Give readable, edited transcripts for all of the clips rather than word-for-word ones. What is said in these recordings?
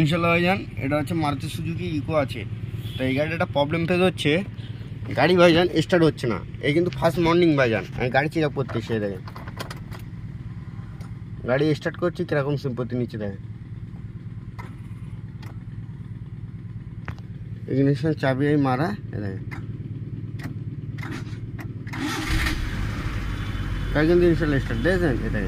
ইনশাল্লাহ ভাইজান এটা হচ্ছে মারুতি সুজুকি ইকো আছে। তো এই গাড়ির একটা প্রবলেম ফেস হচ্ছে, গাড়ি ভাইজান স্টার্ট হচ্ছে না। এই কিন্তু ফার্স্ট মর্নিং ভাইজান আমি গাড়ি চেক আপ করতে এসে দেখেন গাড়ি স্টার্ট করছি কিরকম সিম্পতি নিচে দেখেন। ইগনিশন চাবি এই মারা দেখেন গাড়ি কিন্তু ইনশাল্লাহ স্টার্ট দেখেন। এটা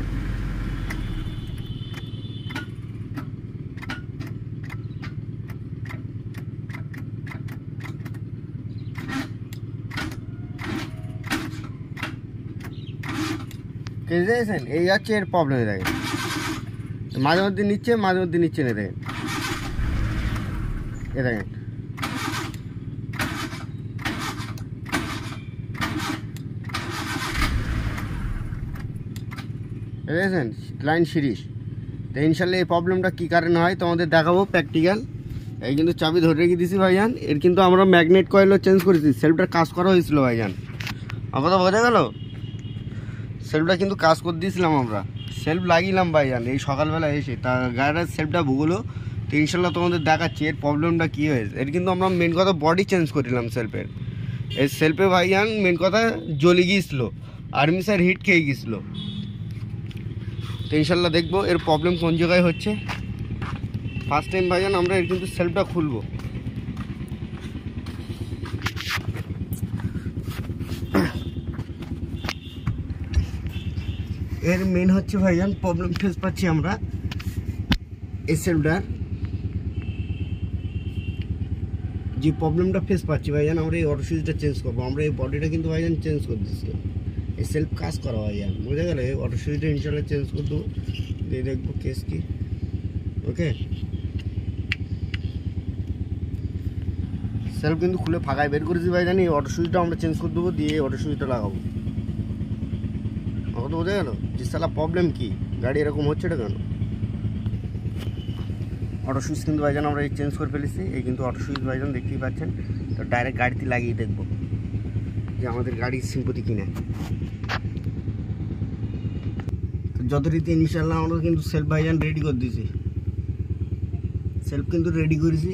দেখেন এই হচ্ছে এর প্রবলেম। দেখেন মাঝে মধ্যে নিচ্ছে মাঝে মধ্যে নিচ্ছে না। দেখেন এ দেখেন দেখেছেন লাইন সিরিজ। তো ইনশাল্লাহ এই প্রবলেমটা কী কারণে হয় তোমাদের দেখাবো প্র্যাকটিক্যাল। এই কিন্তু চাবি ধরে রেখে দিয়েছি ভাইজান। এর কিন্তু আমরা ম্যাগনেট কয়েলও চেঞ্জ করেছি, সেলফটা কাজ করা হয়েছিল ভাইজান। আমার কথা বোঝা গেল? সেলফটা কিন্তু কাজ করে দিয়েছিলাম আমরা, সেলফ লাগিলাম ভাইজান এই সকালবেলা এসে। তা গাড়িটার সেলফটা ভুগলো। তো ইনশাল্লাহ তোমাদের দেখাচ্ছি এর প্রবলেমটা কী হয়েছে। এর কিন্তু আমরা মেন কথা বডি চেঞ্জ করিলাম সেলফের। এই সেলফে ভাইজান মেন কথা জ্বলে গিয়েছিলো, আর্মিসার হিট খেয়ে গিয়েছিলো। তো ইনশাল্লাহ দেখবো এর প্রবলেম কোন জায়গায় হচ্ছে। ফার্স্ট টাইম ভাইজান আমরা এর কিন্তু সেলফটা খুলবো। এর মেন হচ্ছে ভাইজান প্রবলেম ফেস পাচ্ছি আমরা এই সেলফটার। যে প্রবলেমটা ফেস পাচ্ছি ভাইজান আমরা এই অটো সুইচটা চেঞ্জ করবো। আমরা এই বডিটা কিন্তু ভাইজান চেঞ্জ করে দিচ্ছি, এই সেলফ কাজ করা ভাইজান বুঝে গেলে। অটো সুইচটা ইনশাল্লাহ চেঞ্জ করে দেবো, দিয়ে দেখবো কেস কি। ওকে সেলফ কিন্তু খুলে ফাঁকায় বের করেছি ভাইজান। এই অটো সুইচটা আমরা চেঞ্জ করে দেবো, দিয়ে অটো সুইচটা লাগাবো। আমার তো বোঝা গেল যে সালা প্রবলেম কি, গাড়ি এরকম হচ্ছে এটা কেন। অটো সুইচ কিন্তু ভাইজান আমরা এই চেঞ্জ করে ফেলেছি। এই কিন্তু অটো সুইচ ভাইজান দেখতেই পাচ্ছেন। তো ডাইরেক্ট গাড়িতে লাগিয়ে দেখবো যে আমাদের গাড়ির সিম্পতি কিনা। তো যথারীতি ইনশাল্লাহ আমরা কিন্তু সেলফ ভাইজান রেডি করে দিয়েছি, সেলফ কিন্তু রেডি করেছি।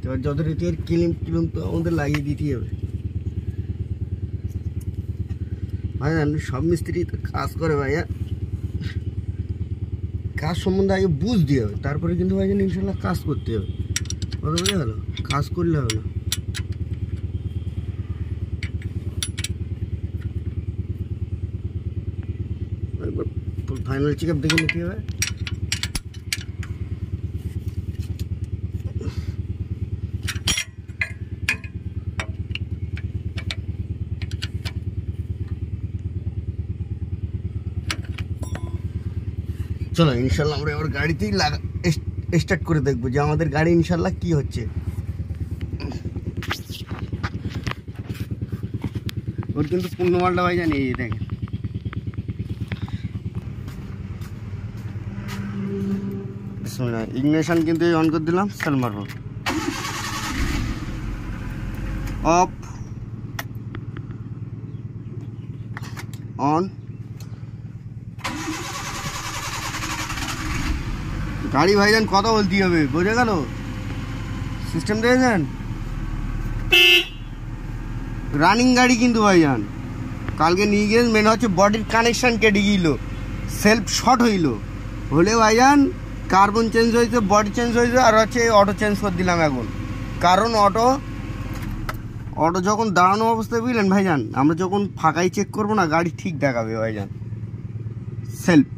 এবার যথারীতি এর কিলিম তো আমাদের লাগিয়ে দিতেই হবে ভাইজান। সব মিস্ত্রি তো কাজ করে ভাইয়া, কাজ সম্বন্ধে আগে বুঝতে হবে, তারপরে কিন্তু ভাইজান ইনশাল্লাহ কাজ করতে হবে। কথা বোঝা গেল? কাজ করলে হবে না। একবার ফাইনাল চেক আপ দেখে নিতে হবে। চলো ইনশাল্লাহ আমরা এবার গাড়িতেই স্টার্ট করে দেখবো যে আমাদের গাড়ি ইনশাল্লাহ কি হচ্ছে। ওর কিন্তু পূর্ণ মালটা ভাই জানি এই দেখেন। ইগনিশন কিন্তু অন করে দিলাম, সেল মারবো। Of on. গাড়ি ভাইজান কথা বলতে হবে, বোঝা গেল? সিস্টেম দেখেছেন? রানিং গাড়ি কিন্তু ভাইজান। কালকে নিয়ে গিয়ে মেন হচ্ছে বডির কানেকশান কেটে গিয়েছিল, সেলফ শর্ট হইল। হলে ভাইজান কার্বন চেঞ্জ হয়েছে, বডি চেঞ্জ হয়েছে, আর হচ্ছে অটো চেঞ্জ করে দিলাম এখন। কারণ অটো যখন দাঁড়ানো অবস্থায় বুঝলেন ভাইজান, আমরা যখন ফাঁকাই চেক করবো না গাড়ি ঠিক দেখাবে ভাইজান। সেলফ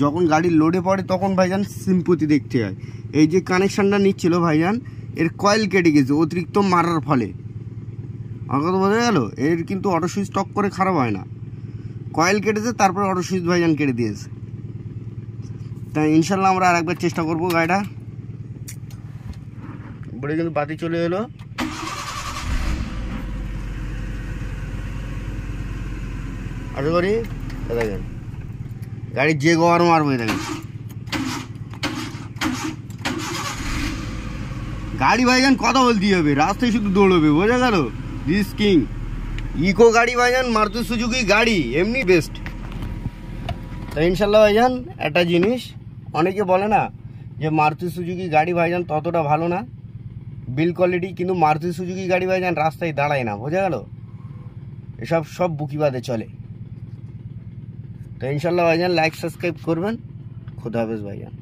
যখন গাড়ি লোডে পড়ে তখন ভাইজান সিম্পতি দেখতে হয়। এই যে কানেকশানটা নিচ্ছিল ভাইজান, এর কয়েল কেটে গেছে অতিরিক্ত মারার ফলে। আমার কথা বোঝা গেল? এর কিন্তু অটো সুইচ টক করে খারাপ হয় না, কয়েল কেটেছে তারপরে অটো সুইচ ভাইজান কেটে দিয়েছে। তাই ইনশাল্লাহ আমরা আর একবার চেষ্টা করবো গাড়িটা। বলে কিন্তু বাতি চলে এলো। আশা করি দেখেন গাড়ি যে গরম মারবো। দেখেন গাড়ি ভাইজান কথা বলতেই হবে, রাস্তায় শুধু দৌড়বে, বোঝা গেল? দিস কিং ইকো গাড়ি ভাইজান, মারুতি সুজুকি গাড়ি এমনি বেস্ট। তাই ইনশাল্লাহ ভাইজান একটা জিনিস অনেকে বলে না যে মারুতি সুজুকি গাড়ি ভাইজান ততটা ভালো না বিল কোয়ালিটি, কিন্তু মারুতি সুজুকি গাড়ি ভাইজান রাস্তায় দাঁড়ায় না, বোঝা গেল? এসব সব বুকিবাদে চলে। তো ইনশাল্লাহ ভাইজান লাইক সাবস্ক্রাইব করবেন। খুদা হাফেজ ভাইজান।